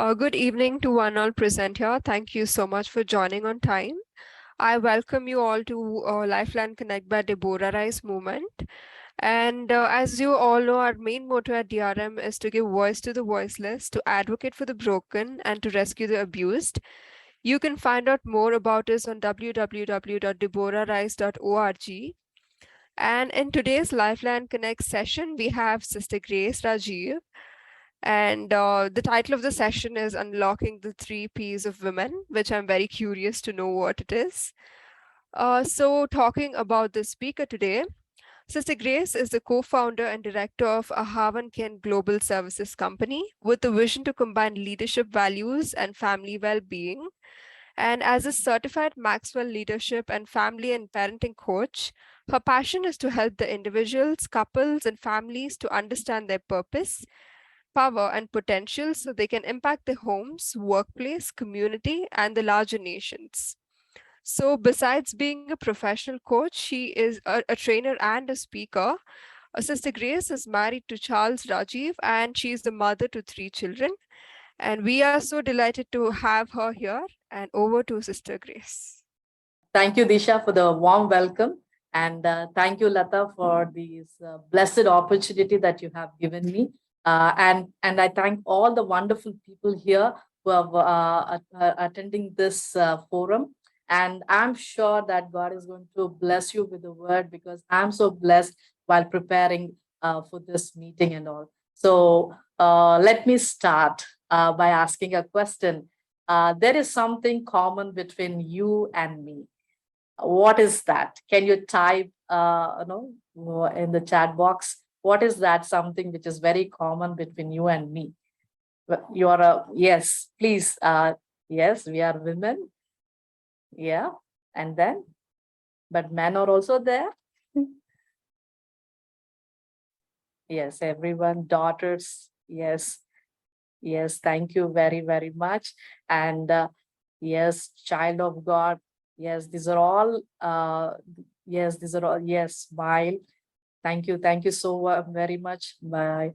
Good evening to one all present here. Thank you so much for joining on time. I welcome you all to Lifeline Connect by Deborah Rice movement. And as you all know, our main motto at DRM is to give voice to the voiceless, to advocate for the broken, and to rescue the abused. You can find out more about us on www.deborahrice.org. And in today's Lifeline Connect session, we have Sister Grace Rajiv. And the title of the session is Unlocking the Three Ps of Women, which I'm very curious to know what it is. So, talking about the speaker today, Sister Grace is the co founder and director of a Havan Ken Global Services Company with a vision to combine leadership values and family well being. And as a certified Maxwell leadership and family and parenting coach, her passion is to help the individuals, couples, and families to understand their purpose, power, and potential so they can impact their homes, workplace, community, and the larger nations. So, besides being a professional coach, she is a trainer and a speaker. Sister Grace is married to Charles Rajiv and she is the mother to three children. And we are so delighted to have her here. And over to Sister Grace. Thank you, Disha, for the warm welcome. And thank you, Lata, for this blessed opportunity that you have given me. And I thank all the wonderful people here who have attending this forum. And I'm sure that God is going to bless you with the word because I'm so blessed while preparing for this meeting and all. So let me start by asking a question. There is something common between you and me. What is that? Can you type in the chat box? What is that something which is very common between you and me? You're a yes, please. Yes, we are women. Yeah. And then, but men are also there. Yes, everyone, daughters. Yes. Yes, thank you very, very much. And yes, child of God. Yes, these are all, yes, smile. Thank you so very much. Bye.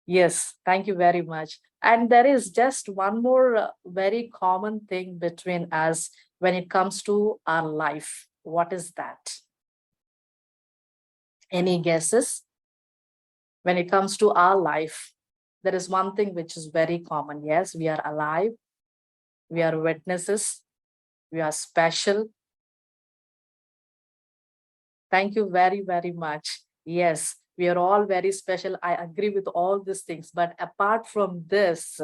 Yes, thank you very much. And there is just one more very common thing between us when it comes to our life. What is that? Any guesses? When it comes to our life, there is one thing which is very common. Yes, we are alive. We are witnesses. We are special. Thank you very, very much. Yes, we are all very special. I agree with all these things. But apart from this,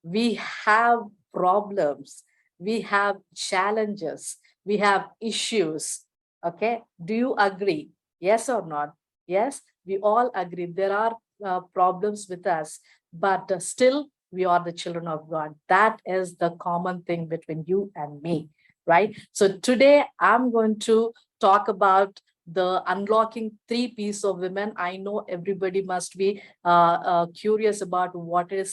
we have problems. We have challenges. We have issues. Okay. Do you agree? Yes or not? Yes, we all agree. There are problems with us, but still we are the children of God. That is the common thing between you and me, right? So today I'm going to talk about the unlocking three P's of women. I know everybody must be curious about what are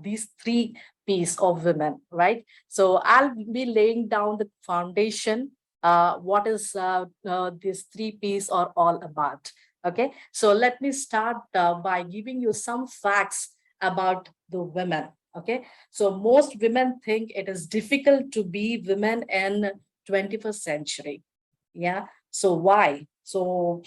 these three P's of women, right? So I'll be laying down the foundation. What is these three P's are all about? Okay, so let me start by giving you some facts about the women. Okay, so most women think it is difficult to be women in 21st century. Yeah, so why? So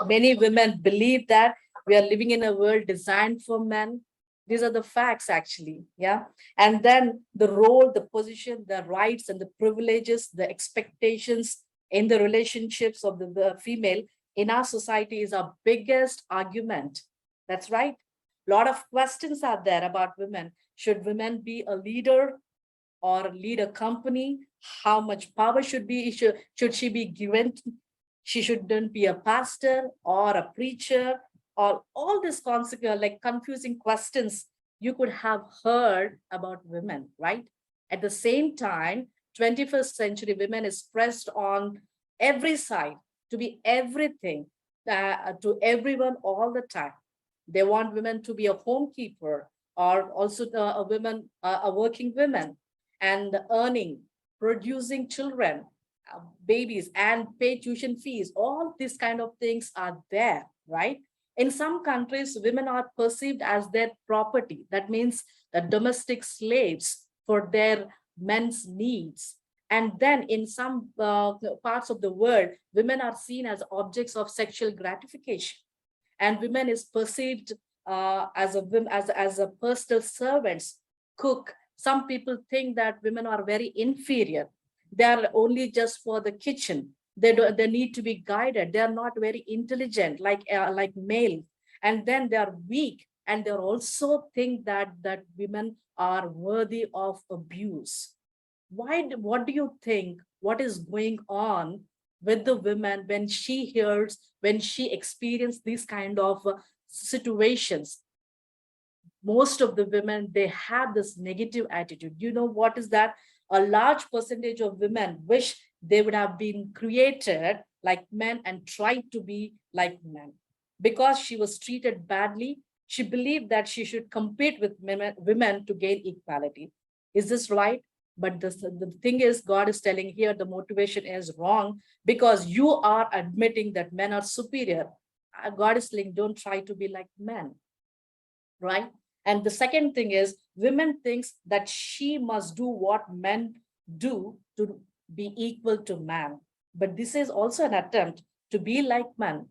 many women believe that we are living in a world designed for men. These are the facts, actually. Yeah. And then the role, the position, the rights, and the privileges, the expectations in the relationships of the female in our society is our biggest argument. That's right. A lot of questions are there about women. Should women be a leader or lead a company? How much power should she be given? She shouldn't be a pastor or a preacher or all these like confusing questions you could have heard about women, right? At the same time, 21st century women is pressed on every side to be everything to everyone all the time. They want women to be a homekeeper or also a women, a working women and earning, producing children, babies and pay tuition fees. All these kind of things are there, right? In some countries, women are perceived as their property. That means the domestic slaves for their men's needs. And then in some parts of the world, women are seen as objects of sexual gratification. And women is perceived as a personal servants, cook. Some people think that women are very inferior. They are only just for the kitchen. They need to be guided. They are not very intelligent like male. And then they are weak. And they also think that women are worthy of abuse. What do you think? What is going on with the women when she experienced these kind of situations? Most of the women, they have this negative attitude. You know what is that? A large percentage of women wish they would have been created like men and tried to be like men. Because she was treated badly, she believed that she should compete with women to gain equality. Is this right? But the thing is, God is telling here the motivation is wrong, because you are admitting that men are superior. God is saying, don't try to be like men, right? And the second thing is, women thinks that she must do what men do to be equal to man. But this is also an attempt to be like man.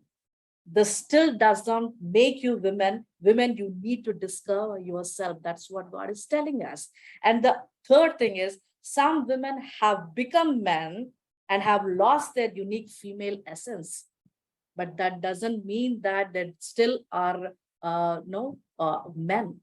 This still does not make you women. Women, you need to discover yourself. That's what God is telling us. And the third thing is, some women have become men and have lost their unique female essence. But that doesn't mean that they still are no men.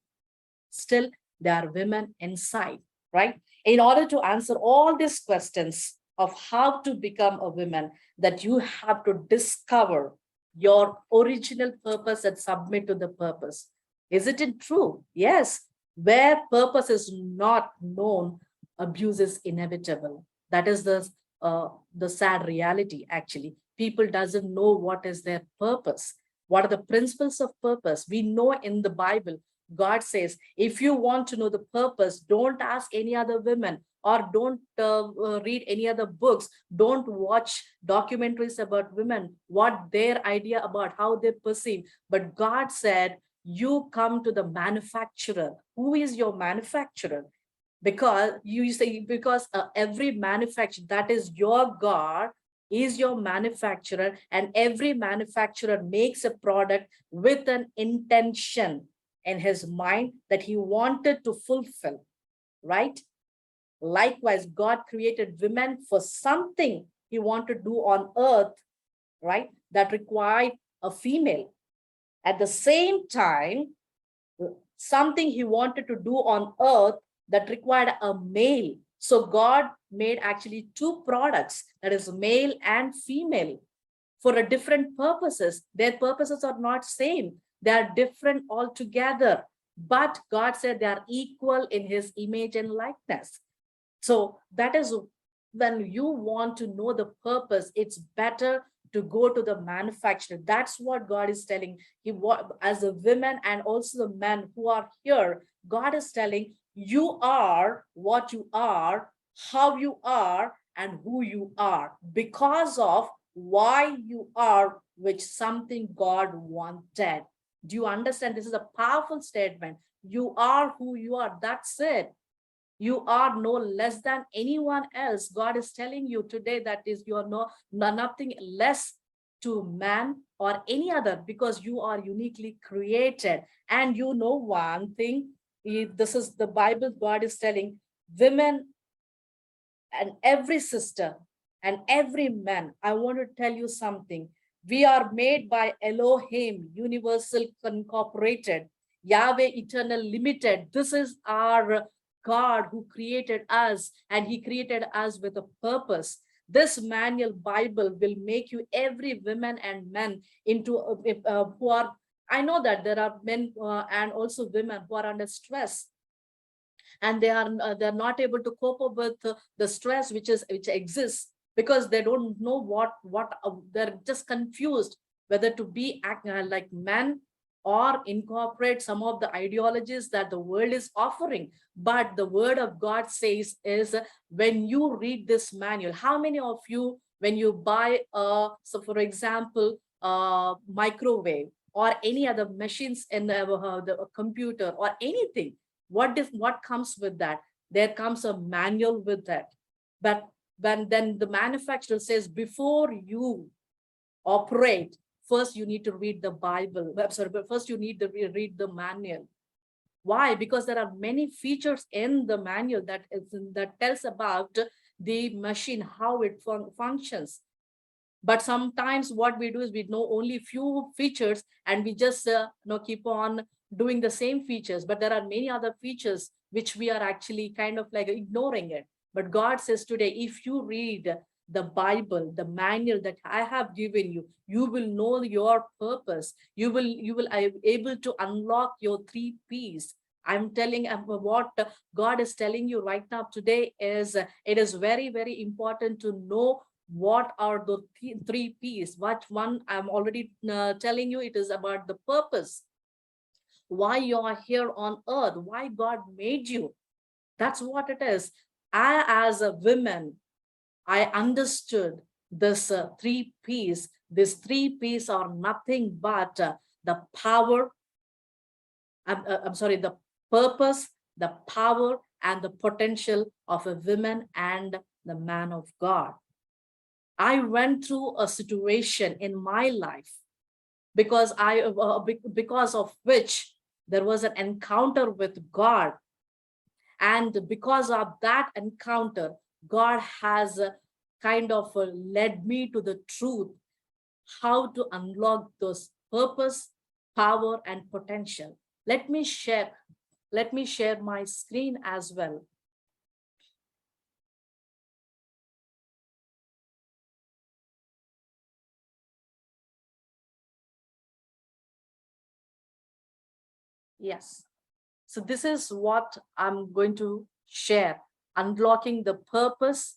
Still, there are women inside, right? In order to answer all these questions of how to become a woman, that you have to discover your original purpose and submit to the purpose. Isn't it true? Yes. Where purpose is not known, abuse is inevitable. That is the sad reality, actually. People doesn't know what is their purpose. What are the principles of purpose? We know in the Bible, God says, if you want to know the purpose, don't ask any other women, or don't read any other books. Don't watch documentaries about women, what their idea about how they perceive. But God said, you come to the manufacturer. Who is your manufacturer? Because you say, because every manufacturer, that is your God, is your manufacturer, and every manufacturer makes a product with an intention in his mind that he wanted to fulfill, right? Likewise, God created women for something he wanted to do on earth, right? That required a female. At the same time, something he wanted to do on earth that required a male. So God made actually two products, that is male and female, for a different purposes. Their purposes are not same. They are different altogether. But God said they are equal in his image and likeness. So that is when you want to know the purpose, it's better to go to the manufacturer. That's what God is telling. As the women and also the men who are here, God is telling you are what you are, how you are, and who you are, because of why you are, which something God wanted. Do you understand? This is a powerful statement. You are who you are. That's it. You are no less than anyone else. God is telling you today that is you are nothing less to man or any other, because you are uniquely created. And you know one thing, this is the Bible. God is telling women and every sister and every man, I want to tell you something. We are made by Elohim, Universal Incorporated, Yahweh Eternal Limited. This is our God who created us, and he created us with a purpose. This manual Bible will make you every woman and man into who are, I know that there are men and also women who are under stress, and they're not able to cope up with the stress which exists, because they don't know they're just confused whether to be like men or incorporate some of the ideologies that the world is offering. But the word of God says is, when you read this manual, how many of you, when you buy so for example microwave or any other machines in the computer or anything. What comes with that? There comes a manual with that. But when then the manufacturer says, before you operate, first you need to read the Bible. Sorry, but first you need to read the manual. Why? Because there are many features in the manual that tells about the machine, how it functions. But sometimes what we do is we know only few features, and we just keep on doing the same features, but there are many other features which we are actually kind of like ignoring it. But God says today, if you read the Bible, the manual that I have given you, you will know your purpose. You will able to unlock your 3 P's. I'm telling what God is telling you right now today is it is very, very important to know what are the 3 P's. What one I'm already telling you, it is about the purpose, why you are here on earth, why God made you. That's what it is. I, as a woman, I understood this 3 P's. These 3 P's are nothing but the power, I'm sorry, the purpose, the power, and the potential of a woman and the man of God. I went through a situation in my life because of which there was an encounter with God, and because of that encounter, God has kind of led me to the truth, how to unlock those purpose, power, and potential. Let me share. Let me share my screen as well. Yes. So this is what I'm going to share, unlocking the purpose,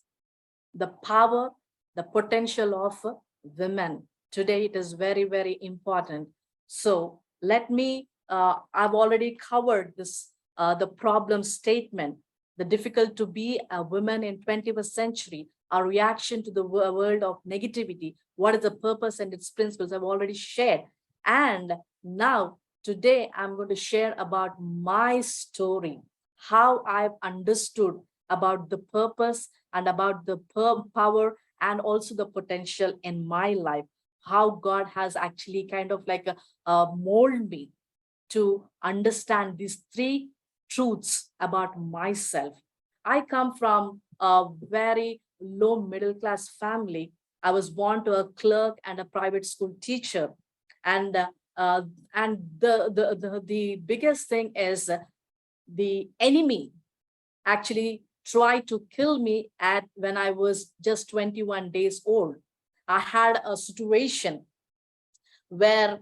the power, the potential of women. Today it is very, very important. So let me, I've already covered this, the problem statement, the difficult to be a woman in 21st century, our reaction to the world of negativity, what is the purpose and its principles, I've already shared. And now, today, I'm going to share about my story, how I've understood about the purpose and about the power and also the potential in my life, how God has actually kind of like mold me to understand these 3 truths about myself. I come from a very low middle class family. I was born to a clerk and a private school teacher. And uh, and the biggest thing is the enemy actually tried to kill me at when I was just 21 days old. I had a situation where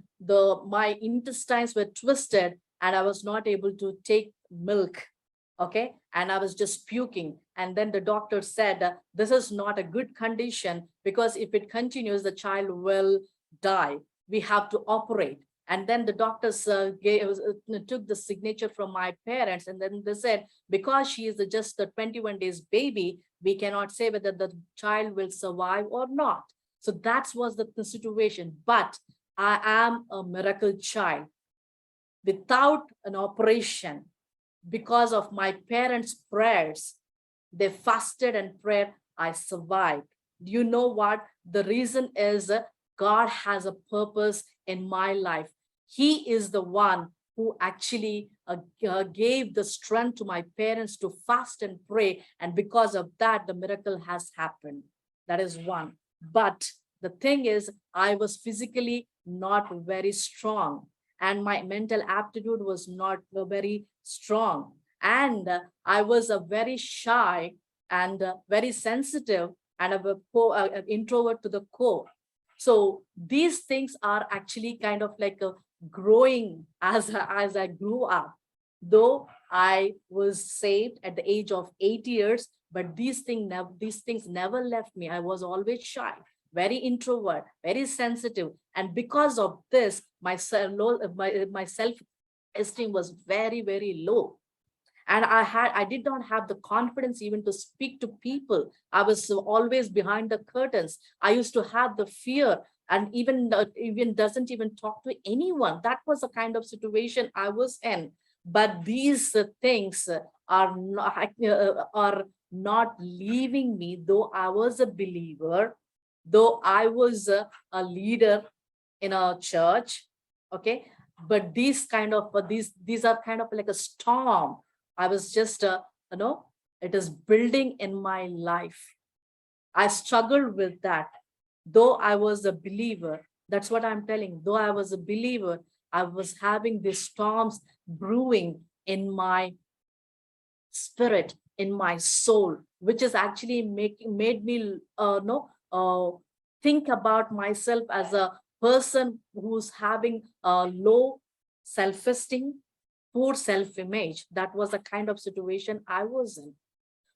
my intestines were twisted and I was not able to take milk. Okay. And I was just puking. And then the doctor said, this is not a good condition, because if it continues, the child will die. We have to operate. And then the doctors took the signature from my parents. And then they said, because she is just a 21 days baby, we cannot say whether the child will survive or not. So that was the situation. But I am a miracle child. Without an operation, because of my parents' prayers, they fasted and prayed, I survived. Do you know what? The reason is God has a purpose in my life. He is the one who actually gave the strength to my parents to fast and pray. And because of that, the miracle has happened. That is one. But the thing is, I was physically not very strong, and my mental aptitude was not very strong. And I was a very shy and very sensitive and an introvert to the core. So these things are actually kind of like a growing as I grew up. Though I was saved at the age of 8 years, but these things never left me. I was always shy, very introvert, very sensitive. And because of this, my self-esteem was very, very low. And I did not have the confidence even to speak to people. I was always behind the curtains. I used to have the fear and even doesn't even talk to anyone. That was the kind of situation I was in. But these things are not leaving me, though I was a believer, though I was a leader in a church. Okay, but these are kind of like a storm. I was just you know it is building in my life. I struggled with that. Though I was a believer, that's what I'm telling. Though I was a believer, I was having these storms brewing in my spirit, in my soul, which is actually made me no think about myself as a person who's having a low self-esteem, poor self-image. That was the kind of situation I was in.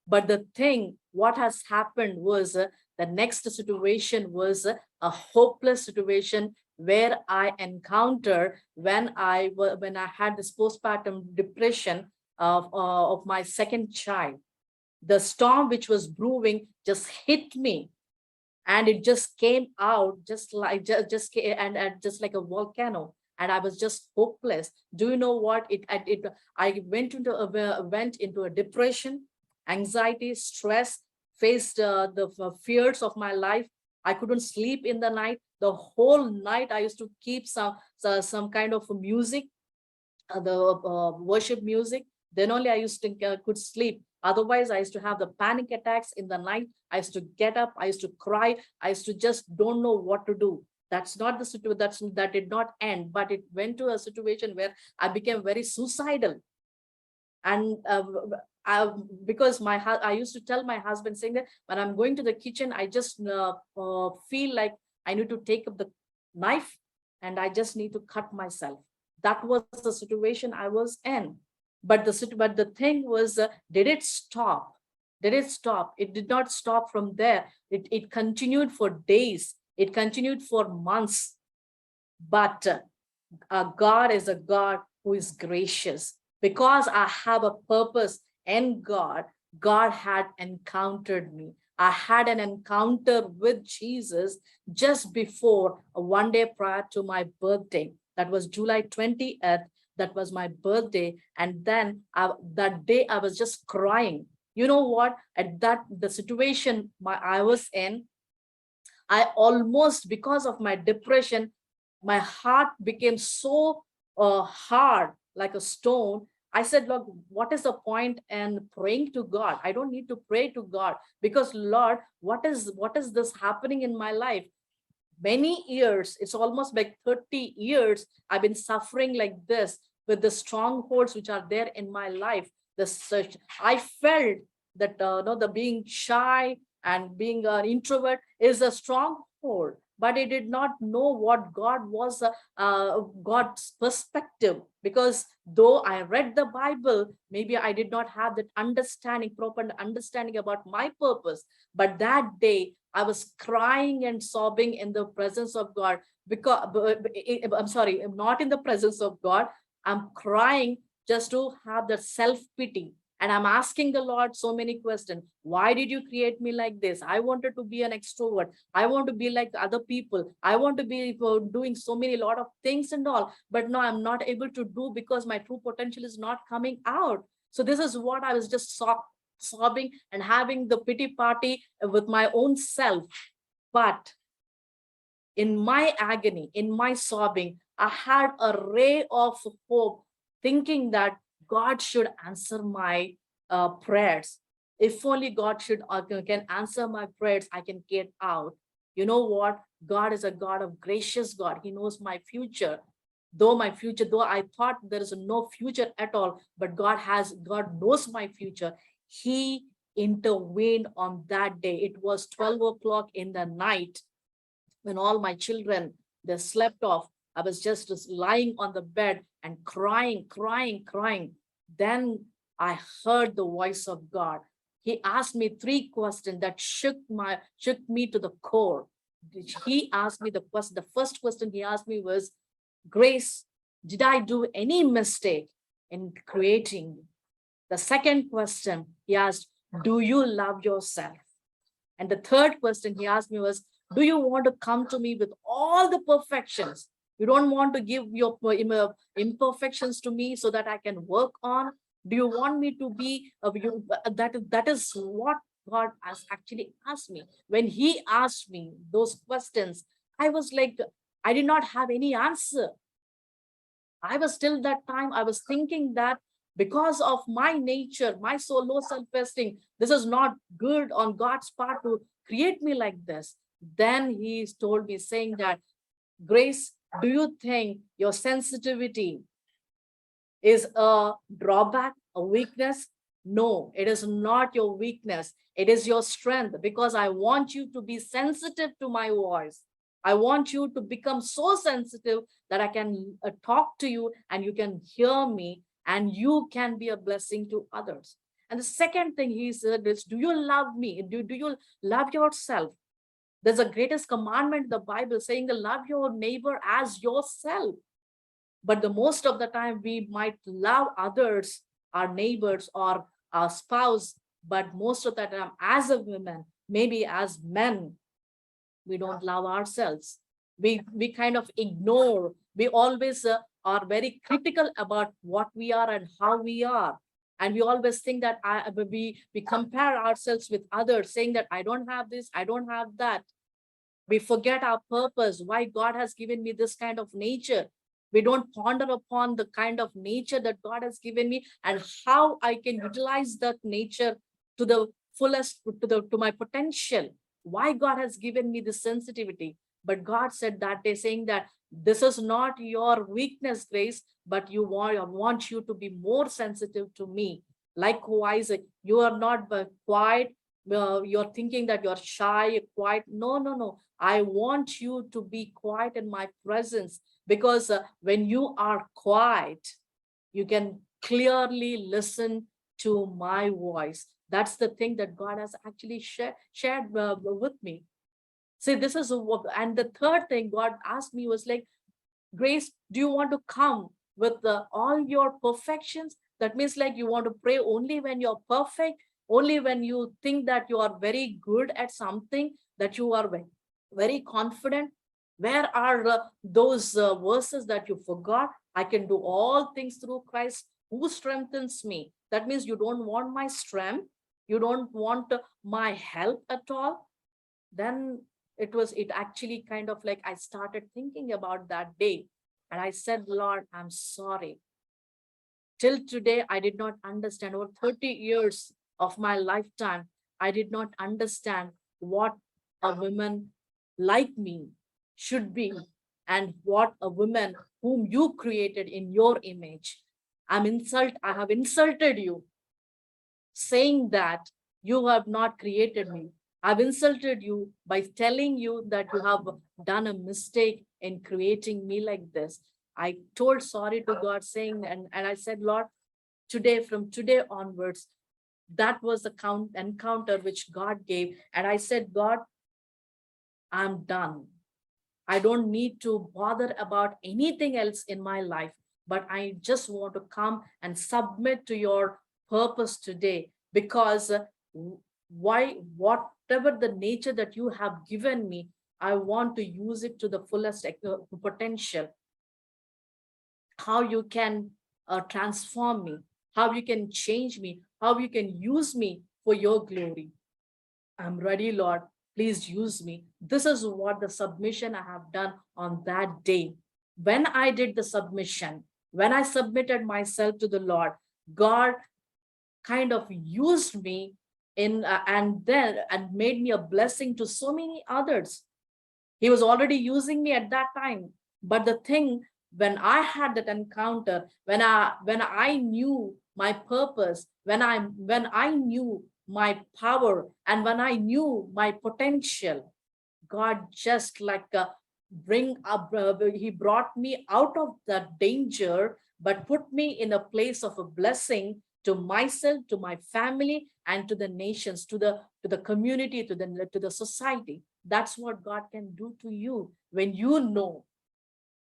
But the thing, what has happened was the next situation was a hopeless situation where I encountered when I had this postpartum depression of my second child. The storm which was brewing just hit me, and it just came out and just like a volcano, and I was just hopeless. Do you know what I went into a depression, anxiety, stress, faced the fears of my life. I couldn't sleep in the night. The whole night I used to keep some kind of music, the worship music. Then only I used to could sleep. Otherwise, I used to have the panic attacks in the night. I used to get up. I used to cry. I used to just don't know what to do. That's not the situation. That did not end, but it went to a situation where I became very suicidal. And because I used to tell my husband, saying that when I'm going to the kitchen, I just feel like I need to take up the knife and I just need to cut myself. That was the situation I was in. But the thing was, did it stop? Did it stop? It did not stop from there. It continued for days. It continued for months. But God is a God who is gracious. Because I have a purpose in God, God had encountered me. I had an encounter with Jesus just before one day prior to my birthday. That was July 20th. That was my birthday. And then that day I was just crying. You know what? At the situation I was in, I almost, because of my depression, my heart became so hard, like a stone. I said, Lord, what is the point in praying to God? I don't need to pray to God, because Lord, what is this happening in my life? Many years, it's almost like 30 years, I've been suffering like this with the strongholds which are there in my life. The search, I felt that no, the being shy and being an introvert is a stronghold, but I did not know what God was, God's perspective. Because though I read the Bible, maybe I did not have that understanding, proper understanding about my purpose. But that day I was crying and sobbing in the presence of God. Because I'm sorry, I'm not in the presence of God. I'm crying just to have the self-pity. And I'm asking the Lord so many questions. Why did you create me like this? I wanted to be an extrovert. I want to be like other people. I want to be doing so many lot of things and all. But no, I'm not able to do, because my true potential is not coming out. So this is what I was just sobbing and having the pity party with my own self. But in my agony, in my sobbing, I had a ray of hope, thinking that God should answer my prayers. If only God can answer my prayers, I can get out. You know what? God is a God of gracious God. He knows my future. Though I thought there is no future at all, but God knows my future. He intervened on that day. It was 12 o'clock in the night, when all my children, they slept off. I was just lying on the bed and crying, crying, crying. Then I heard the voice of God. He asked me three questions that shook me to the core. He asked me the question. The first question he asked me was, Grace, did I do any mistake in creating you? The second question he asked, do you love yourself? And the third question he asked me was, Do you want to come to me with all the perfections? You don't want to give your imperfections to me so that I can work on? Do you want me to be that is what God has actually asked me. When he asked me those questions, I was like, I did not have any answer. I was still that time, I was thinking that because of my nature, my soul, low self-esteem, this is not good on God's part to create me like this. Then he told me, saying that, Grace, do you think your sensitivity is a drawback, a weakness? No, it is not your weakness. It is your strength, because I want you to be sensitive to my voice. I want you to become so sensitive that I can talk to you and you can hear me and you can be a blessing to others. And the second thing he said is, do you love me? Do you love yourself? There's a greatest commandment in the Bible saying to love your neighbor as yourself. But the most of the time we might love others, our neighbors or our spouse, but most of the time as a woman, maybe as men, we don't love ourselves. We kind of ignore. We always are very critical about what we are and how we are. And we always think that we compare ourselves with others, saying that I don't have this, I don't have that. We forget our purpose, why God has given me this kind of nature. We don't ponder upon the kind of nature that God has given me and how I can utilize that nature to the fullest, to my potential. Why God has given me this sensitivity. But God said that day, saying that this is not your weakness, Grace, but I want you to be more sensitive to me. Likewise, you are not quiet. You're thinking that you're shy, quiet. No, no, no. I want you to be quiet in my presence, because when you are quiet, you can clearly listen to my voice. That's the thing that God has actually shared with me. See, this is what, and the third thing God asked me was like, Grace, do you want to come with all your perfections? That means like you want to pray only when you're perfect, only when you think that you are very good at something, that you are very confident. Where are those verses that you forgot? I can do all things through Christ who strengthens me. That means you don't want my strength. You don't want my help at all. Then it actually kind of like I started thinking about that day. And I said, Lord, I'm sorry. Till today, I did not understand. Over 30 years of my lifetime, I did not understand what a woman like me should be and what a woman whom you created in your image. I have insulted you, saying that you have not created me. I've insulted you by telling you that you have done a mistake in creating me like this. I told sorry to God, saying, and I said, Lord, today, from today onwards, that was the encounter which God gave. And I said, God, I'm done. I don't need to bother about anything else in my life, but I just want to come and submit to your purpose today, because whatever the nature that you have given me, I want to use it to the fullest potential. How you can transform me, how you can change me, how you can use me for your glory. I'm ready, Lord. Please use me. This is what the submission I have done on that day. When I did the submission, when I submitted myself to the Lord, God kind of used me in and made me a blessing to so many others. He was already using me at that time. But the thing, when I had that encounter, when I knew my purpose, when I knew my power, and when I knew my potential, God just like he brought me out of that danger, but put me in a place of a blessing to myself, to my family, and to the nations, to the community, to the society. That's what God can do to you when you know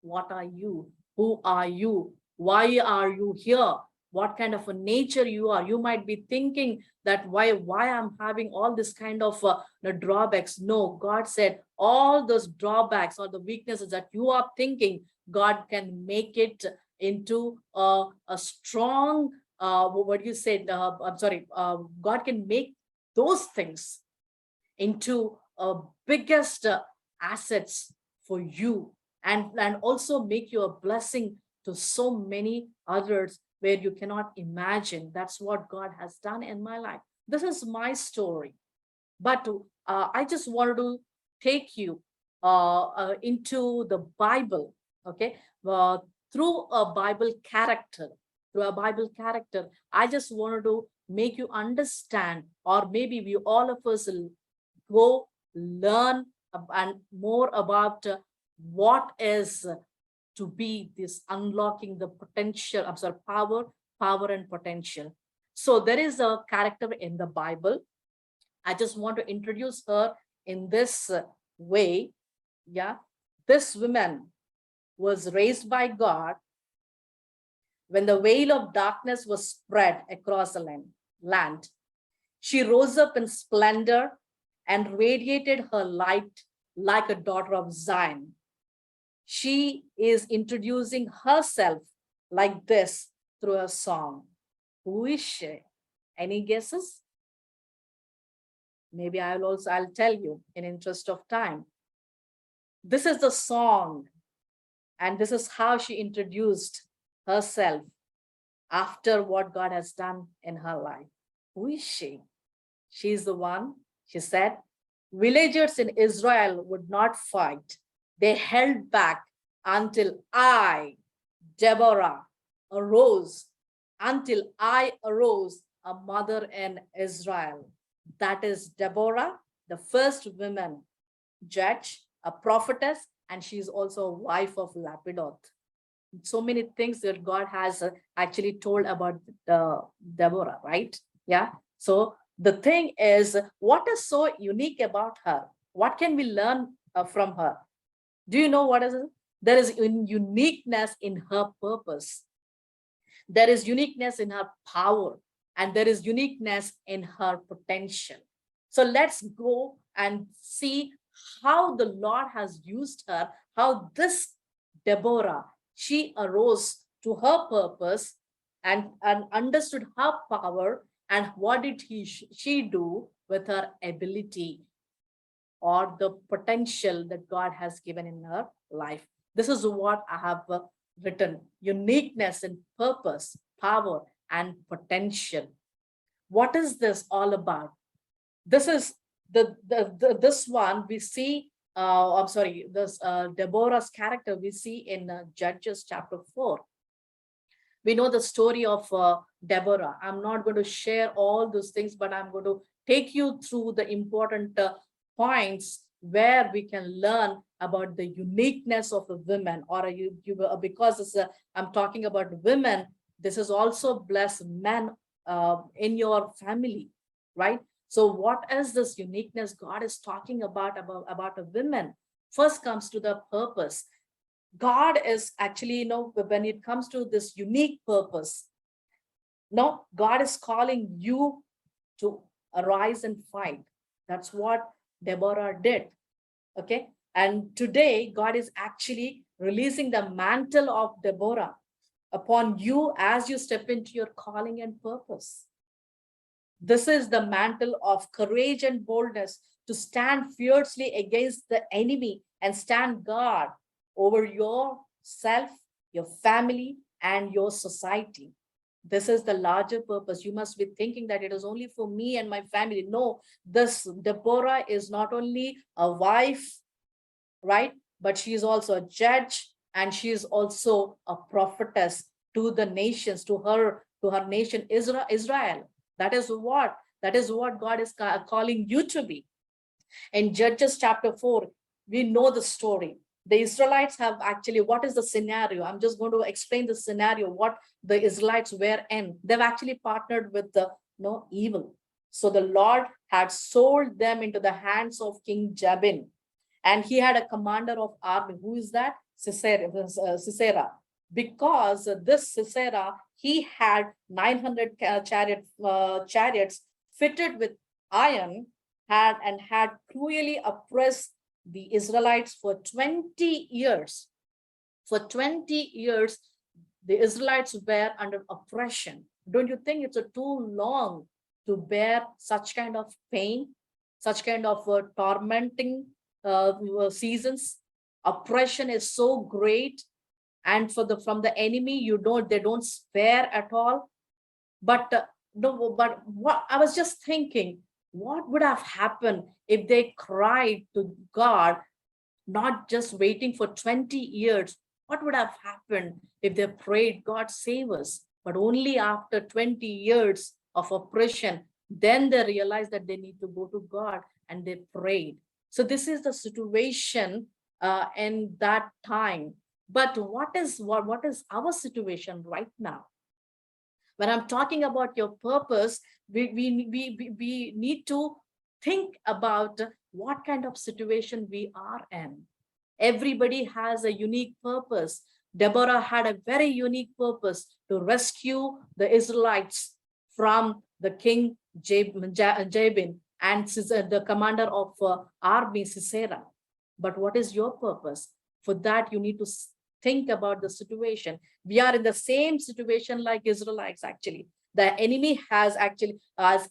what are you, who are you, why are you here, what kind of a nature you are. You might be thinking that why I'm having all this kind of drawbacks. No, God said all those drawbacks or the weaknesses that you are thinking, God can make it into a strong, what you said, I'm sorry, God can make those things into a biggest assets for you, and also make you a blessing to so many others where you cannot imagine. That's what God has done in my life. This is my story, but I just wanted to take you into the Bible, okay, uh, through a Bible character. Through a Bible character, I just wanted to make you understand, or maybe we all of us will go learn and more about what is to be this unlocking the potential, I'm sorry, power and potential. So there is a character in the Bible. I just want to introduce her in this way. Yeah, this woman was raised by God when the veil of darkness was spread across the land. She rose up in splendor and radiated her light like a daughter of Zion. She is introducing herself like this through a song. Who is she? Any guesses? Maybe I'll tell you in interest of time. This is the song, and this is how she introduced herself after what God has done in her life. Who is she? She's the one, she said, villagers in Israel would not fight. They held back until I, Deborah, arose, until I arose, a mother in Israel. That is Deborah, the first woman judge, a prophetess, and she's also a wife of Lapidoth. So many things that God has actually told about Deborah, right? Yeah. So the thing is, what is so unique about her? What can we learn from her? Do you know what is it? There is uniqueness in her purpose. There is uniqueness in her power, and there is uniqueness in her potential. So let's go and see how the Lord has used her, how this Deborah, she arose to her purpose and understood her power, and what did she do with her ability or the potential that God has given in her life. This is what I have written: uniqueness in purpose, power, and potential. What is this all about? This is this one we see. I'm sorry, this Deborah's character we see in Judges chapter 4. We know the story of Deborah. I'm not going to share all those things, but I'm going to take you through the important points where we can learn about the uniqueness of the women, or because I'm talking about women, this is also bless men in your family, right? So what is this uniqueness God is talking about a women? First comes to the purpose. God is actually, when it comes to this unique purpose, no, God is calling you to arise and fight. That's what Deborah did. Okay. And today, God is actually releasing the mantle of Deborah upon you as you step into your calling and purpose. This is the mantle of courage and boldness to stand fiercely against the enemy and stand guard over yourself, your family, and your society. This is the larger purpose. You must be thinking that it is only for me and my family. No, this Deborah is not only a wife, right? But she is also a judge, and she is also a prophetess to the nations, to her nation, Israel. That is what God is calling you to be. In Judges chapter 4, we know the story. The Israelites have actually, what is the scenario? I'm just going to explain the scenario, what the Israelites were in. They've actually partnered with the evil. So the Lord had sold them into the hands of King Jabin. And he had a commander of army. Who is that? Sisera. because this Sisera, he had 900 chariots fitted with iron, had cruelly oppressed the Israelites for 20 years. For 20 years, the Israelites were under oppression. Don't you think it's a too long to bear such kind of pain, such kind of tormenting seasons? Oppression is so great, and from the enemy, they don't spare at all. But no, but what I was just thinking, what would have happened if they cried to God, not just waiting for 20 years? What would have happened if they prayed, God save us? But only after 20 years of oppression, then they realized that they need to go to God, and they prayed. So this is the situation in that time. But what is our situation right now? When I'm talking about your purpose, we need to think about what kind of situation we are in. Everybody has a unique purpose. Deborah had a very unique purpose to rescue the Israelites from the king Jabin and the commander of army Sisera. But what is your purpose? For that, you need to think about the situation. We are in the same situation like Israelites, actually. The enemy has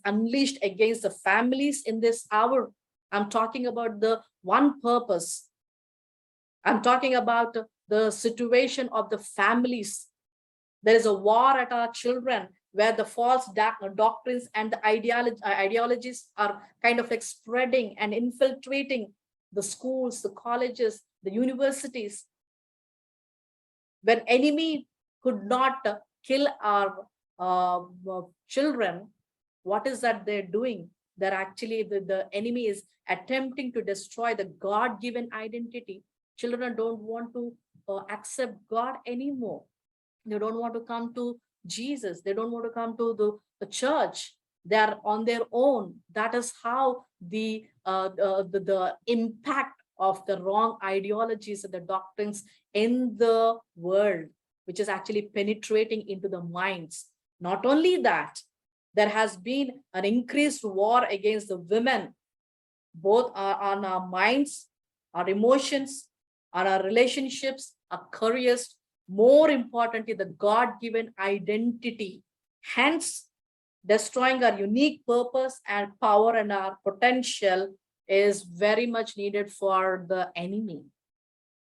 unleashed against the families in this hour. I'm talking about the one purpose. I'm talking about the situation of the families. There is a war at our children, where the false doctrines and the ideologies are kind of like spreading and infiltrating the schools, the colleges, the universities. When enemy could not kill our children, what is that they're doing? They're actually, the enemy is attempting to destroy the God-given identity. Children don't want to accept God anymore. They don't want to come to Jesus. They don't want to come to the church. They are on their own. That is how the impact of the wrong ideologies and the doctrines in the world, which is actually penetrating into the minds. Not only that, there has been an increased war against the women, both on our minds, our emotions, on our relationships, our careers, more importantly, the God-given identity. Hence, destroying our unique purpose and power and our potential is very much needed for the enemy.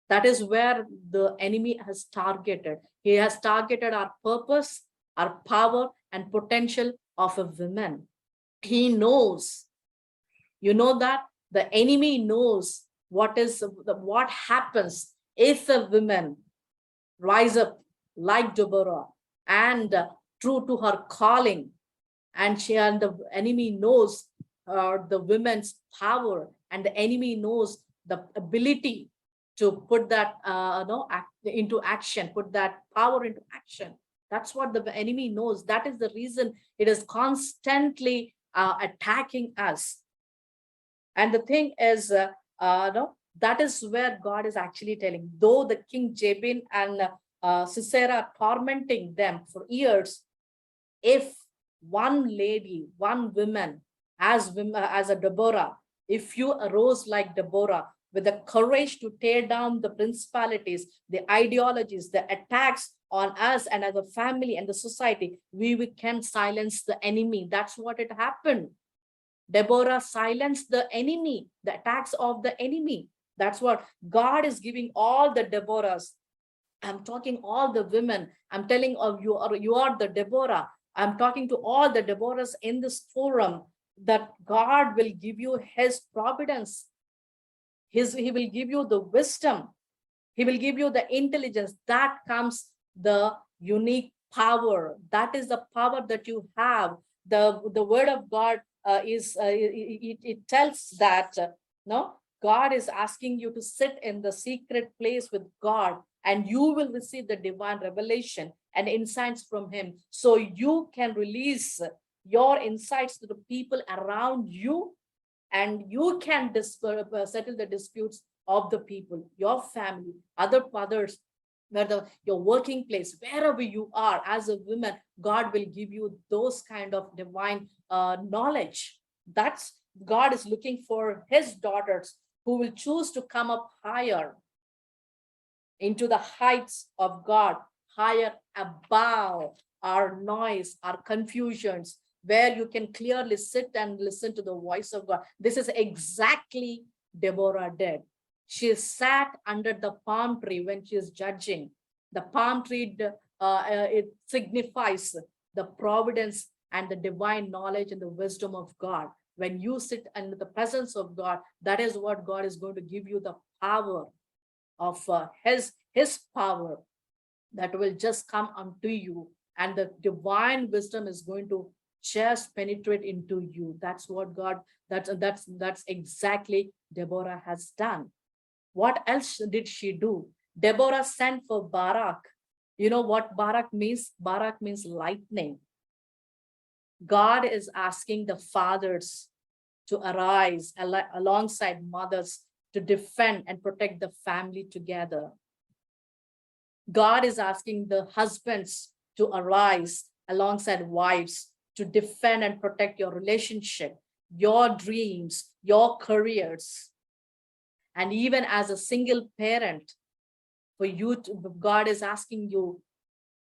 That is where the enemy has targeted. He has targeted our purpose, our power, and potential of a woman. He knows, you know, that the enemy knows what happens if a woman rise up like Deborah and true to her calling, and the enemy knows the women's power, and the enemy knows the ability to put that into action, put that power into action. That's what the enemy knows. That is the reason it is constantly attacking us. And the thing is, no, that is where God is actually telling, though the king Jabin and Sisera tormenting them for years, if one lady, one woman, as a Deborah, if you arose like Deborah with the courage to tear down the principalities, the ideologies, the attacks on us and as a family and the society, we can silence the enemy. That's what it happened. Deborah silenced the enemy, the attacks of the enemy. That's what God is giving all the Deborahs. I'm talking all the women. I'm telling of you are the Deborah. I'm talking to all the Deborahs in this forum, that God will give you his providence. He will give you the wisdom. He will give you the intelligence. That comes the unique power. That is the power that you have. The word of God it tells that no, God is asking you to sit in the secret place with God, and you will receive the divine revelation and insights from him, so you can release your insights to the people around you, and you can settle the disputes of the people, your family, others, your working place, wherever you are as a woman, God will give you those kind of divine knowledge. That's God is looking for his daughters who will choose to come up higher into the heights of God, higher above our noise, our confusions, where you can clearly sit and listen to the voice of God. This is exactly Deborah did. She sat under the palm tree when she is judging. The palm tree, it signifies the providence and the divine knowledge and the wisdom of God. When you sit in the presence of God, that is what God is going to give you, the power of his power that will just come unto you, and the divine wisdom is going to just penetrate into you. That's what God, that's exactly Deborah has done. What else did she do? Deborah sent for Barak. You know what Barak means? Barak means lightning. God is asking the fathers to arise alongside mothers to defend and protect the family together. God is asking the husbands to arise alongside wives to defend and protect your relationship, your dreams, your careers. And even as a single parent, for you to, God is asking you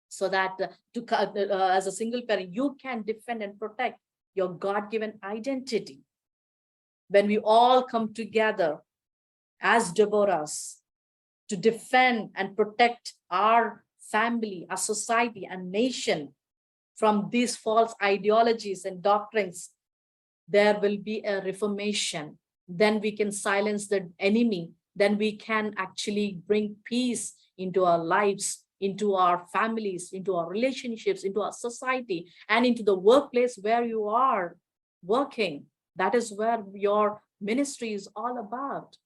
so that as a single parent, you can defend and protect your God-given identity. When we all come together as Deborahs to defend and protect our family, our society, and nation from these false ideologies and doctrines, there will be a reformation. Then we can silence the enemy. Then we can actually bring peace into our lives, into our families, into our relationships, into our society, and into the workplace where you are working. That is where your ministry is all about.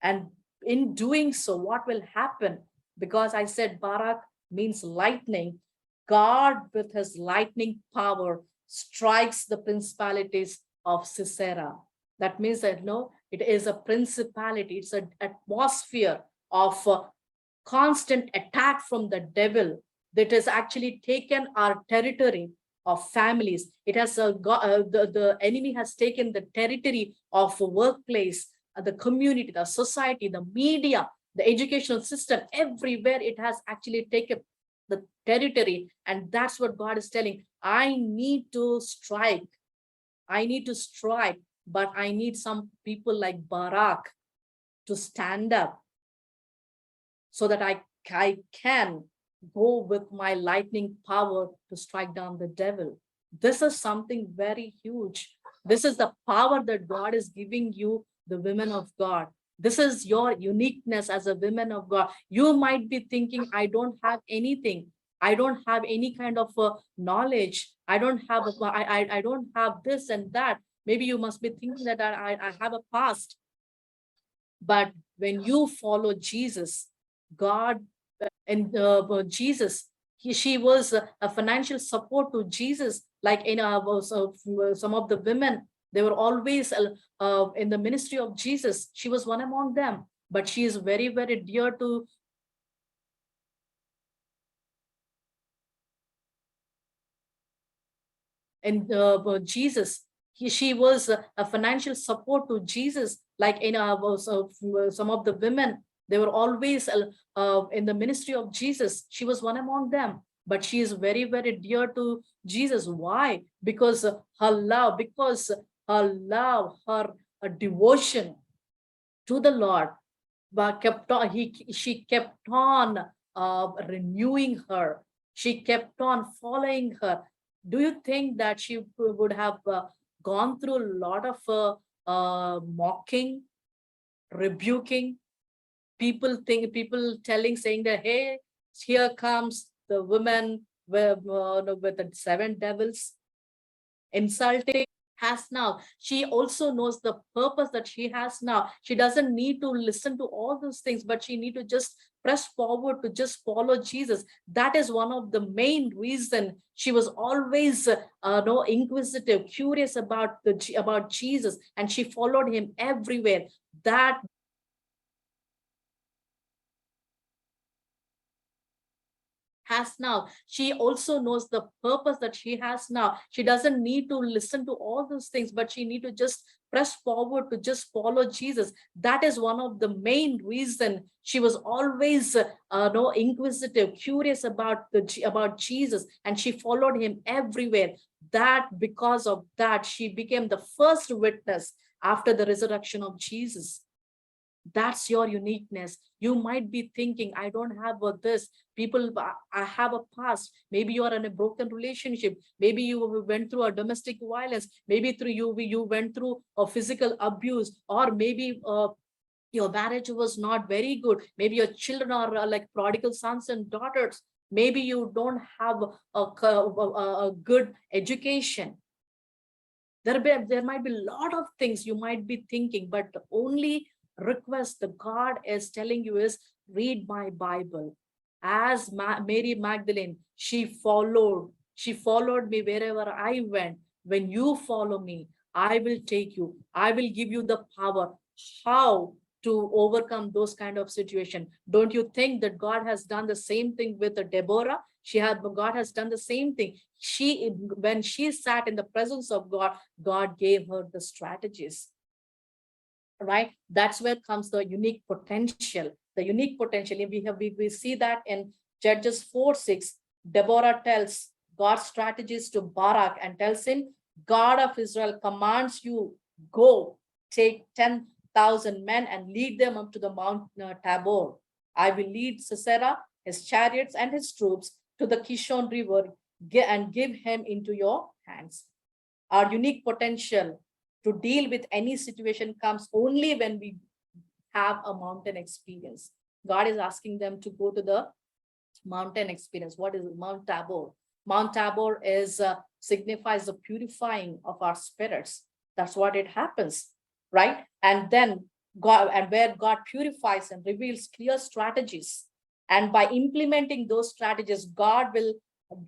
And in doing so, what will happen? Because I said Barak means lightning, God with his lightning power strikes the principalities of Sisera. That means that no, it is a principality, it's an atmosphere of constant attack from the devil that has actually taken our territory of families. It has the enemy has taken the territory of workplace, the community, the society, the media, the educational system, everywhere it has actually taken the territory. And that's what God is telling. I need to strike. I need to strike, but I need some people like Barak to stand up so that I can go with my lightning power to strike down the devil. This is something very huge. This is the power that God is giving you, the women of God. This is your uniqueness as a woman of God. You might be thinking, I don't have anything. I don't have any kind of knowledge. I don't have, I don't have this and that. Maybe you must be thinking that I have a past. But when you follow Jesus, God and Jesus, she was a financial support to Jesus. Like in some of the women, they were always in the ministry of Jesus. She was one among them, but she is very, very dear to and Jesus. She was a financial support to Jesus. Like in some of the women, they were always in the ministry of Jesus. She was one among them, but she is very, very dear to Jesus. Why? Because her love, her devotion to the Lord, but she kept on renewing her. She kept on following her. Do you think that she would have gone through a lot of mocking, rebuking, people telling, saying that, hey, here comes the woman with the seven devils, insulting has now. She also knows the purpose that she has now. She doesn't need to listen to all those things, but she need to just press forward to just follow Jesus. That is one of the main reason she was always no inquisitive, curious about about Jesus, and she followed him everywhere. That has now. She also knows the purpose that she has now. She doesn't need to listen to all those things, but she need to just press forward to just follow Jesus. That is one of the main reason she was always no inquisitive, curious about about Jesus, and she followed him everywhere. That because of that, she became the first witness after the resurrection of Jesus. That's your uniqueness. You might be thinking, I don't have this. People, I have a past. Maybe you are in a broken relationship. Maybe you went through a domestic violence. Maybe through you went through a physical abuse, or maybe your marriage was not very good. Maybe your children are like prodigal sons and daughters. Maybe you don't have a good education. There might be a lot of things you might be thinking, but the only request that God is telling you is read my Bible. As Mary Magdalene, she followed me wherever I went. When you follow me, I will take you. I will give you the power. How to overcome those kind of situation? Don't you think that God has done the same thing with Deborah? God has done the same thing. When she sat in the presence of God, God gave her the strategies, right? That's where comes the unique potential. The unique potential. We see that in Judges 4:6. Deborah tells God's strategies to Barak and tells him, God of Israel commands you, go take 10,000 men and lead them up to the Mount Tabor. I will lead Sisera, his chariots and his troops to the Kishon River and give him into your hands. Our unique potential to deal with any situation comes only when we have a mountain experience. God is asking them to go to the mountain experience. What is it? Mount Tabor? Mount Tabor is signifies the purifying of our spirits. That's what it happens, right? And then God, and where God purifies and reveals clear strategies. And by implementing those strategies, God will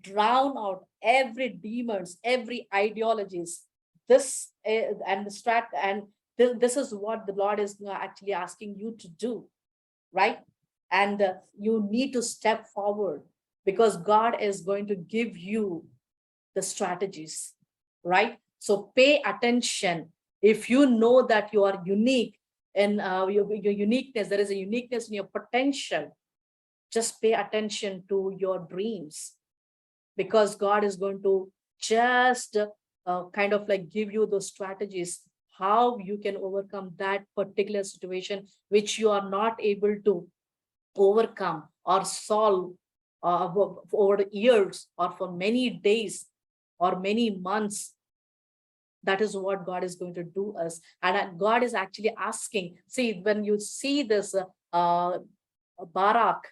drown out every demons, every ideologies. This and the this is what the Lord is actually asking you to do, right? And you need to step forward because God is going to give you the strategies, right? So pay attention. If you know that you are unique in your uniqueness, there is a uniqueness in your potential, just pay attention to your dreams, because God is going to just kind of like give you those strategies how you can overcome that particular situation which you are not able to overcome or solve over the years or for many days or many months. That is what God is going to do us. And God is actually asking, see, when you see this Barak,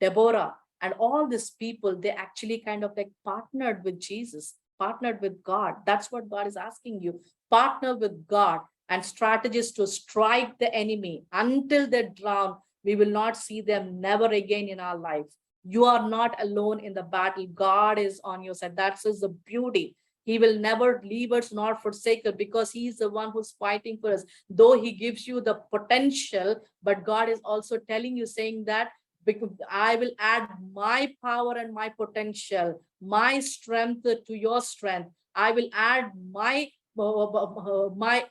Deborah, and all these people, they actually kind of like partnered with Jesus, partnered with God. That's what God is asking you. Partner with God and strategies to strike the enemy until they drown. We will not see them never again in our life. You are not alone in the battle. God is on your side. That's the beauty. He will never leave us nor forsake us because he is the one who's fighting for us. Though he gives you the potential, but God is also telling you, saying that because I will add my power and my potential, my strength to your strength. I will add my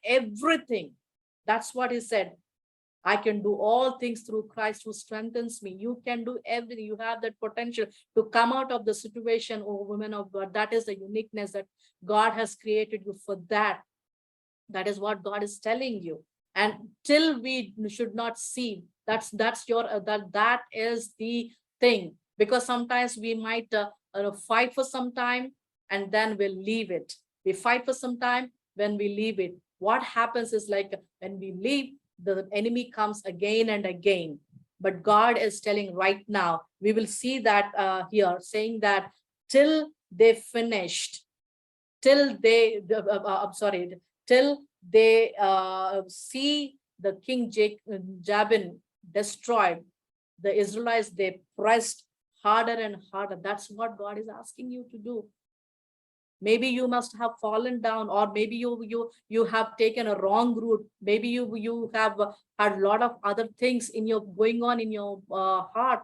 everything. That's what he said. I can do all things through Christ who strengthens me. You can do everything. You have that potential to come out of the situation, oh women of God. That is the uniqueness that God has created you for that. That is what God is telling you. And till we should not see, that's your that is the thing. Because sometimes we might fight for some time and then we'll leave it. We fight for some time, when we leave it. What happens is, like, when we leave, the enemy comes again and again. But God is telling right now, we will see that here, saying that till they finished, till they I'm sorry, till they see the king Jabin destroyed, the Israelites, they pressed harder and harder. That's what God is asking you to do. Maybe you must have fallen down, or maybe you have taken a wrong route. Maybe you have had a lot of other things in your going on in your heart.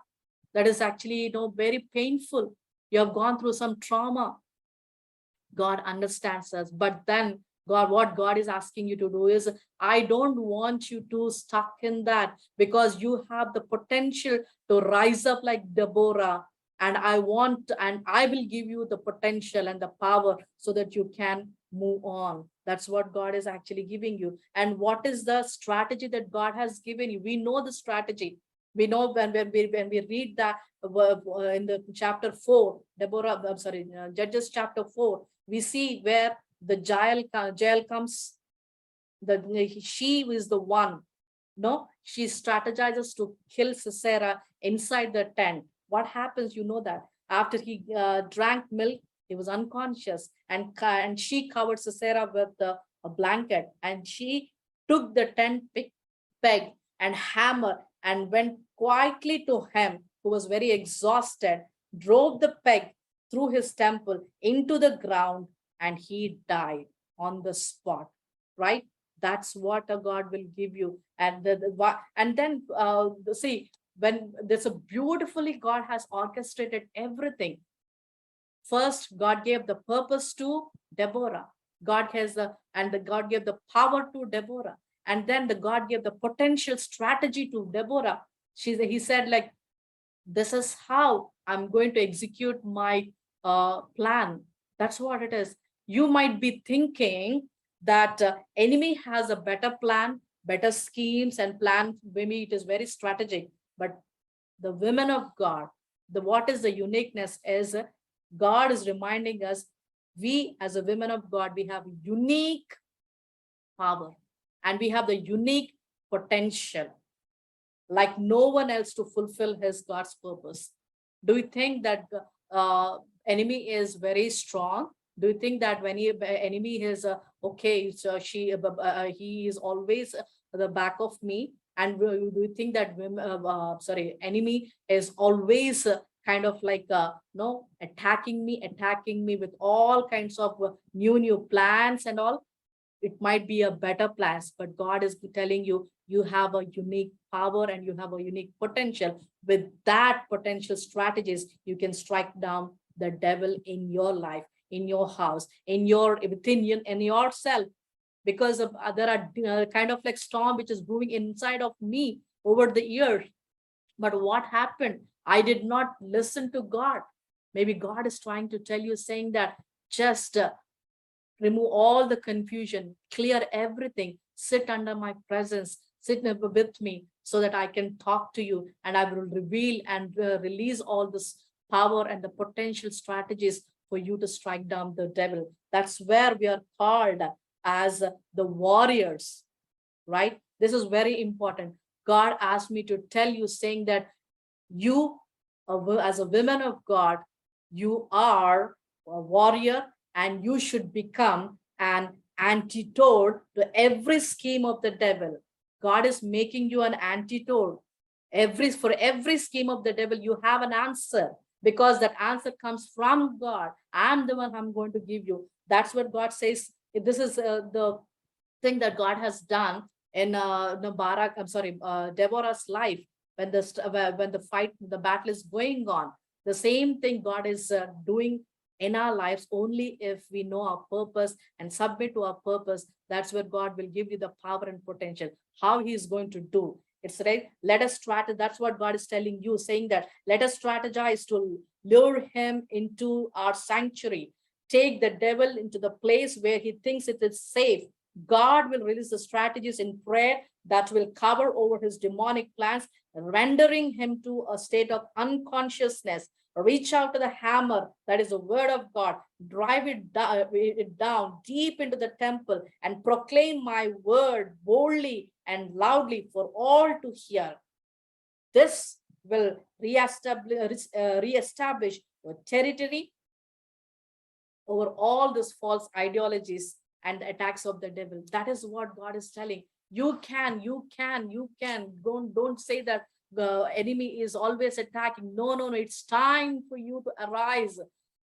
that is actually, very painful. You have gone through some trauma. God understands us. But then what God is asking you to do is, I don't want you to stuck in that, because you have the potential to rise up like Deborah. And I will give you the potential and the power so that you can move on. That's what God is actually giving you. And what is the strategy that God has given you? We know the strategy. We know when we read that in the chapter 4, Judges chapter 4, we see where the jail comes. She is the one. No, she strategizes to kill Sisera inside the tent. What happens? You know that after he drank milk, he was unconscious, and she covered Sisera with a blanket, and she took the tent peg and hammer and went quietly to him, who was very exhausted, drove the peg through his temple into the ground, and he died on the spot. Right? That's what a God will give you. And then see, when there's a beautifully, God has orchestrated everything. First, God gave the purpose to Deborah. God gave the power to Deborah. And then the God gave the potential strategy to Deborah. He said, like, this is how I'm going to execute my plan. That's what it is. You might be thinking that enemy has a better plan, better schemes and plan. Maybe it is very strategic, but the women of God, what is the uniqueness is, God is reminding us, we as a women of God, we have unique power and we have the unique potential like no one else to fulfill his God's purpose. Do you think that enemy is very strong? Do you think that when enemy is okay, so he is always the back of me? And do you think that enemy is always kind of like no, attacking me with all kinds of new plans and all? It might be a better plans, but God is telling you, you have a unique power and you have a unique potential. With that potential strategies, you can strike down the devil in your life, in your house, in yourself. Because of there are kind of like storm which is brewing inside of me over the years. But what happened? I did not listen to God. Maybe God is trying to tell you, saying that just remove all the confusion, clear everything, sit under my presence, sit with me so that I can talk to you and I will reveal and release all this power and the potential strategies for you to strike down the devil. That's where we are called as the warriors, right? This is very important. God asked me to tell you, saying that you, as a woman of God, you are a warrior and you should become an antidote to every scheme of the devil. God is making you an antidote. For every scheme of the devil, you have an answer, because that answer comes from God. I'm the one I'm going to give you. That's what God says. This is the thing that God has done in Deborah's life, when the battle is going on. The same thing God is doing in our lives, only if we know our purpose and submit to our purpose. That's where God will give you the power and potential. How he is going to do. It's right. Let us strategize. That's what God is telling you, saying that let us strategize to lure him into our sanctuary. Take the devil into the place where he thinks it is safe. God will release the strategies in prayer that will cover over his demonic plans, rendering him to a state of unconsciousness. Reach out to the hammer, that is the word of God, drive it down deep into the temple and proclaim my word boldly and loudly for all to hear. This will reestablish your territory over all these false ideologies and the attacks of the devil. That is what God is telling. You can. Don't say that the enemy is always attacking. No. It's time for you to arise.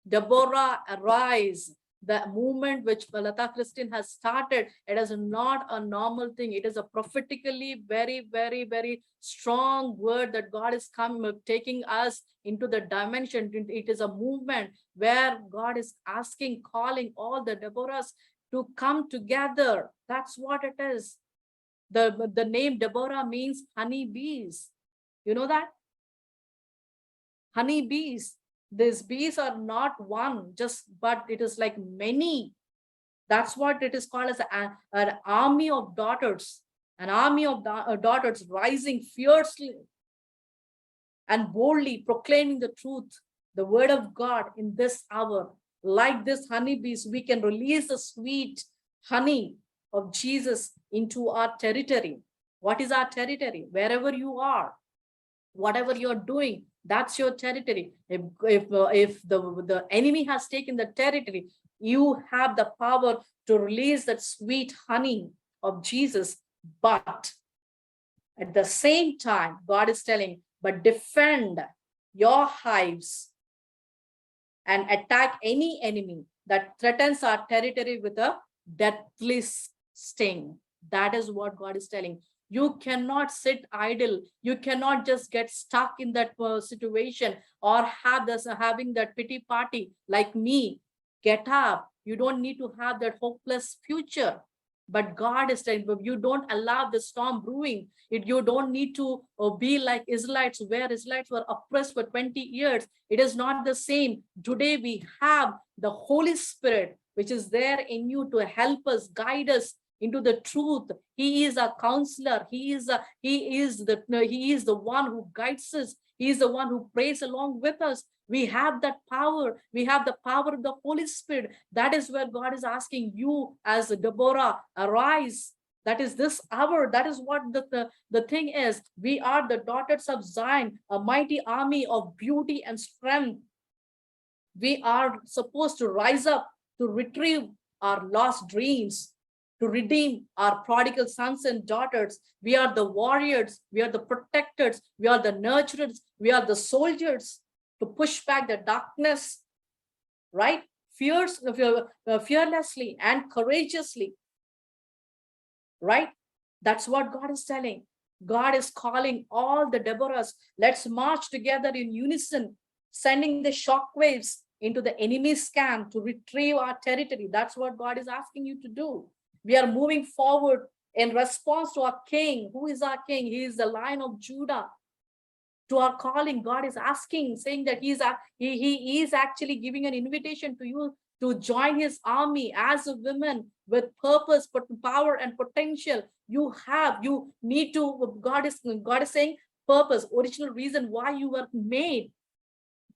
Deborah, arise. The movement which Lata Christine has started, it is not a normal thing. It is a prophetically very, very, very strong word that God is coming, taking us into the dimension. It is a movement where God is asking, calling all the Deborahs to come together. That's what it is. The name Deborah means honey bees. You know that? Honey bees. These bees are not one, just, but it is like many. That's what it is called as an army of daughters, an army of daughters rising fiercely and boldly proclaiming the truth, the word of God in this hour. Like this honeybees, we can release the sweet honey of Jesus into our territory. What is our territory? Wherever you are, whatever you're doing, that's your territory. If the enemy has taken the territory, you have the power to release that sweet honey of Jesus. But at the same time, God is telling, but defend your hives and attack any enemy that threatens our territory with a deathly sting. That is what God is telling. You cannot sit idle. You cannot just get stuck in that situation or having that pity party like me. Get up. You don't need to have that hopeless future. But God is telling you, don't allow the storm brewing. You don't need to be like Israelites, where Israelites were oppressed for 20 years. It is not the same. Today we have the Holy Spirit, which is there in you to help us, guide us into the truth. He is a counselor. He is the one who guides us. He is the one who prays along with us. We have that power. We have the power of the Holy Spirit. That is where God is asking you as Deborah, arise. That is this hour. That is what the thing is. We are the daughters of Zion, a mighty army of beauty and strength. We are supposed to rise up to retrieve our lost dreams, to redeem our prodigal sons and daughters. We are the warriors. We are the protectors. We are the nurturers. We are the soldiers to push back the darkness, right? Fearlessly and courageously, right? That's what God is telling. God is calling all the Deborahs. Let's march together in unison, sending the shockwaves into the enemy's camp to retrieve our territory. That's what God is asking you to do. We are moving forward in response to our king. Who is our king? He is the Lion of Judah. To our calling, God is asking, saying that he is actually giving an invitation to you to join his army as a woman with purpose, power, and potential. You need to, God is saying purpose, original reason why you were made.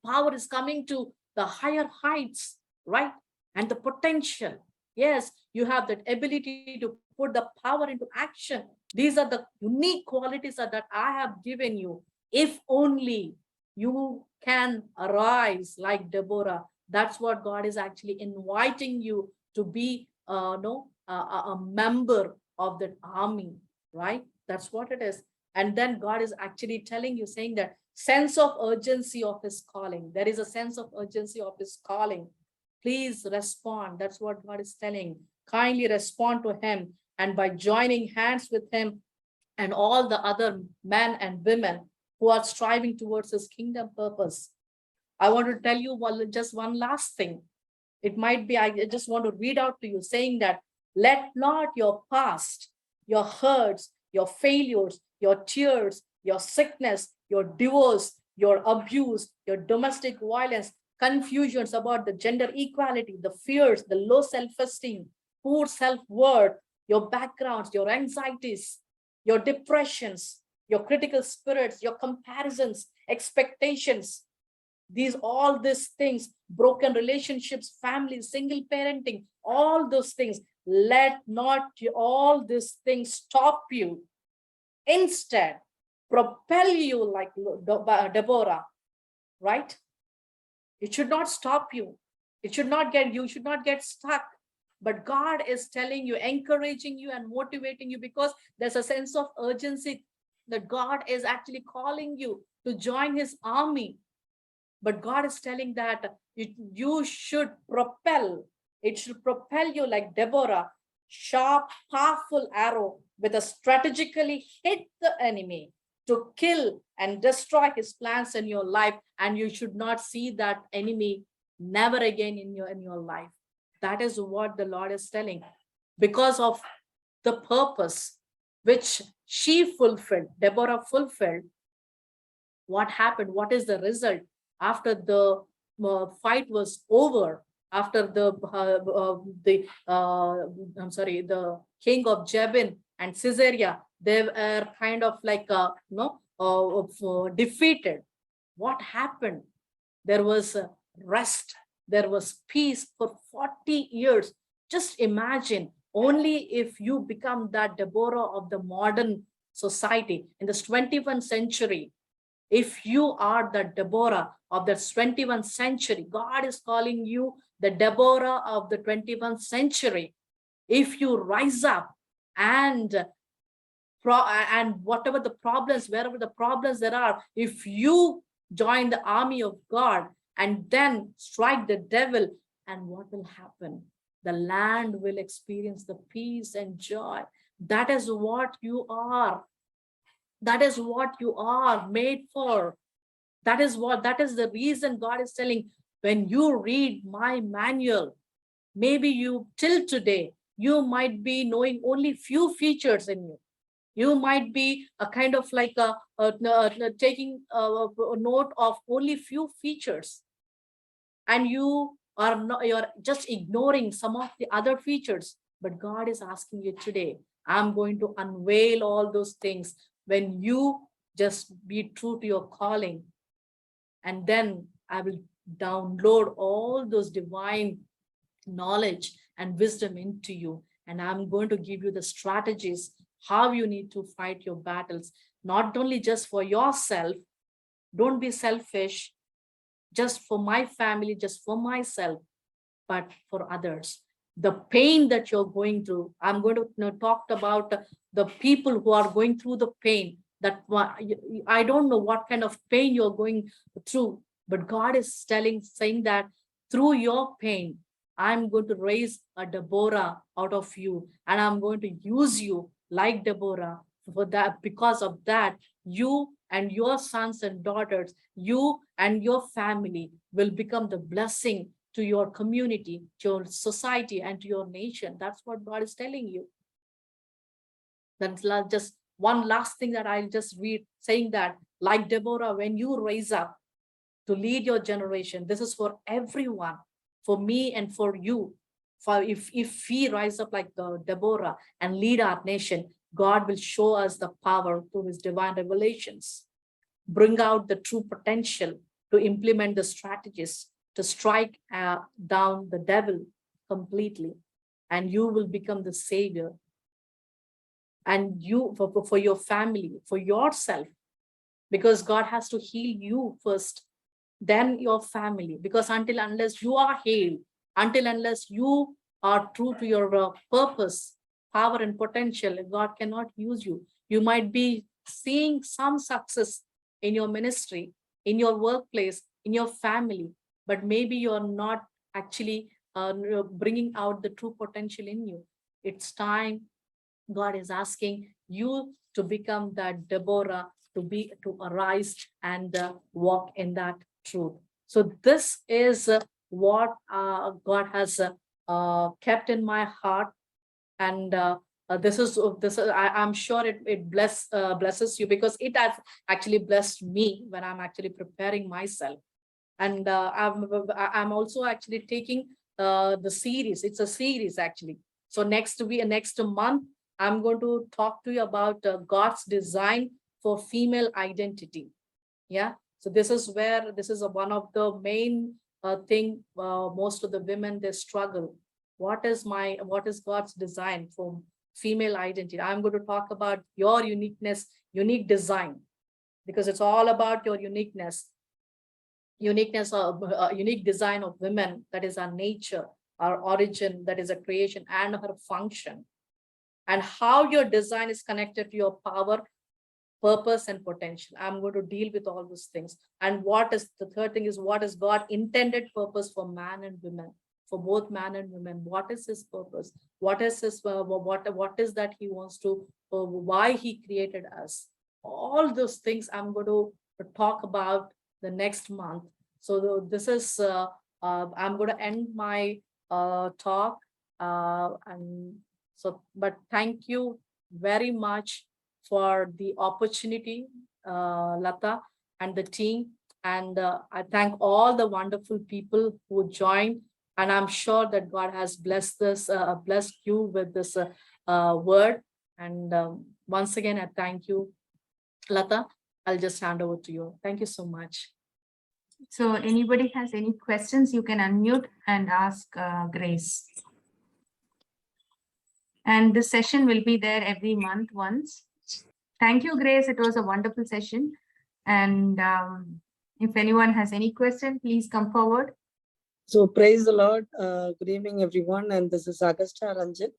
Power is coming to the higher heights, right? And the potential. Yes, you have that ability to put the power into action. These are the unique qualities that I have given you. If only you can arise like Deborah. That's what God is actually inviting you to be a member of that army, right? That's what it is. And then God is actually telling you, saying that sense of urgency of his calling. There is a sense of urgency of his calling. Please respond. That's what God is telling. Kindly respond to him. And by joining hands with him and all the other men and women who are striving towards his kingdom purpose. I want to tell you just one last thing. It might be, I just want to read out to you, saying that let not your past, your hurts, your failures, your tears, your sickness, your divorce, your abuse, your domestic violence, confusions about the gender equality, the fears, the low self-esteem, poor self-worth, your backgrounds, your anxieties, your depressions, your critical spirits, your comparisons, expectations, all these things, broken relationships, families, single parenting, all those things, let not all these things stop you. Instead, propel you like Deborah, right? It should not stop you. You should not get stuck. But God is telling you, encouraging you and motivating you, because there's a sense of urgency that God is actually calling you to join his army. But God is telling that you should propel It should propel you like Deborah, sharp, powerful arrow with a strategically hit the enemy to kill and destroy his plans in your life. And you should not see that enemy never again in your life. That is what the Lord is telling. Because of the purpose which she fulfilled, Deborah fulfilled, what happened? What is the result after the fight was over? After the king of Jebin and Caesarea, they were kind of like defeated. What happened? There was rest. There was peace for 40 years. Just imagine, only if you become that Deborah of the modern society in this 21st century, if you are the Deborah of the 21st century, God is calling you the Deborah of the 21st century. If you rise up and whatever the problems, wherever the problems there are, if you join the army of God and then strike the devil, and what will happen? The land will experience the peace and joy. That is what you are. That is what you are made for. That is the reason God is telling, when you read my manual, maybe you till today, you might be knowing only few features in you. You might be a kind of like taking a note of only few features, and you're just ignoring some of the other features. But God is asking you today, I'm going to unveil all those things when you just be true to your calling. And then I will download all those divine knowledge and wisdom into you. And I'm going to give you the strategies, how you need to fight your battles, not only just for yourself. Don't be selfish, just for my family, just for myself, but for others. The pain that you're going through, I'm going to talk about the people who are going through the pain. That I don't know what kind of pain you're going through, but God is saying that through your pain, I'm going to raise a Deborah out of you, and I'm going to use you like Deborah. For that, because of that, you and your sons and daughters, you and your family will become the blessing to your community, to your society, and to your nation. That's what God is telling you. That's just one last thing that I'll just read, saying that, like Deborah, when you raise up to lead your generation, this is for everyone, for me and for you. For if we rise up like the Deborah and lead our nation, God will show us the power through his divine revelations, bring out the true potential, to implement the strategies, to strike down the devil completely. And you will become the savior. And you, for your family, for yourself, because God has to heal you first, then your family. Because unless you are healed, unless you are true to your purpose, power, and potential, God cannot use you. You might be seeing some success in your ministry, in your workplace, in your family, but maybe you're not actually bringing out the true potential in you. It's time. God is asking you to become that Deborah, to arise and walk in that truth. So this is what God has kept in my heart, and I'm sure it blesses you, because it has actually blessed me when I'm actually preparing myself. And I'm also actually taking the series. It's a series actually. So next month, I'm going to talk to you about God's design for female identity. Yeah. So this is one of the main thing most of the women, they struggle. What is God's design for female identity? I'm going to talk about your uniqueness, unique design, because it's all about your uniqueness of unique design of women. That is our nature, our origin, that is a creation, and her function, and how your design is connected to your power, purpose, and potential. I'm going to deal with all those things. And what is the third thing is, what is God intended purpose for man and women? for both man and woman. What is his purpose? What is his what is that he wants to? Why he created us? All those things I'm going to talk about the next month. So this is I'm going to end my talk, and so. But thank you very much for the opportunity, Lata and the team. And I thank all the wonderful people who joined. And I'm sure that God has blessed you with this word. And once again, I thank you, Lata. I'll just hand over to you. Thank you so much. So anybody has any questions, you can unmute and ask Grace. And the session will be there every month once. Thank you, Grace. It was a wonderful session. And if anyone has any question, please come forward. So praise the Lord. Good evening, everyone. And this is Agasta Ranjan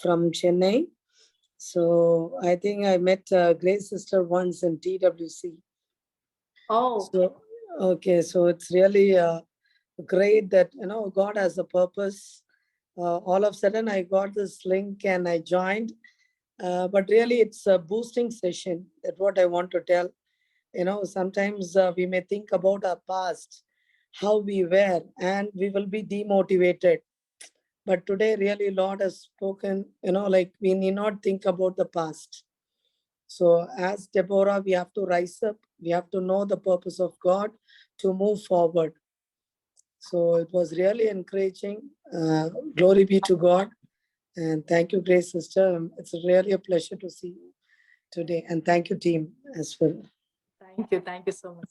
from Chennai. So I think I met Grace sister once in TWC. Oh, So, okay. So it's really great that, God has a purpose. All of a sudden I got this link and I joined. But really it's a boosting session. That's what I want to tell. Sometimes we may think about our past, how we were, and we will be demotivated. But today, really, Lord has spoken, like we need not think about the past. So as Deborah, we have to rise up. We have to know the purpose of God to move forward. So it was really encouraging. Glory be to God. And thank you, Grace sister. It's really a pleasure to see you today. And thank you, team, as well. thank you. Thank you so much.